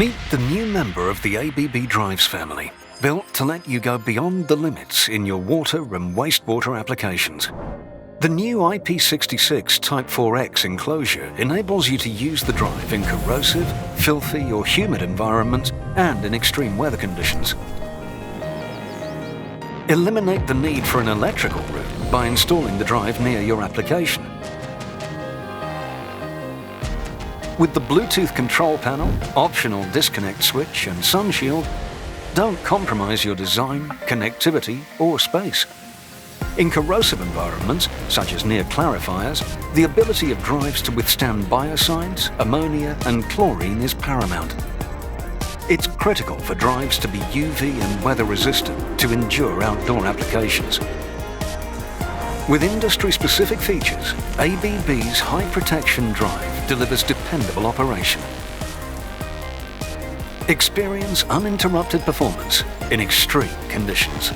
Meet the new member of the ABB Drives family, built to let you go beyond the limits in your water and wastewater applications. The new IP66 Type 4X enclosure enables you to use the drive in corrosive, filthy or humid environments and in extreme weather conditions. Eliminate the need for an electrical room by installing the drive near your application. With the Bluetooth control panel, optional disconnect switch and sun shield, don't compromise your design, connectivity or space. In corrosive environments, such as near clarifiers, the ability of drives to withstand biocides, ammonia and chlorine is paramount. It's critical for drives to be UV and weather resistant to endure outdoor applications. With industry-specific features, ABB's high protection drive delivers dependable operation. Experience uninterrupted performance in extreme conditions.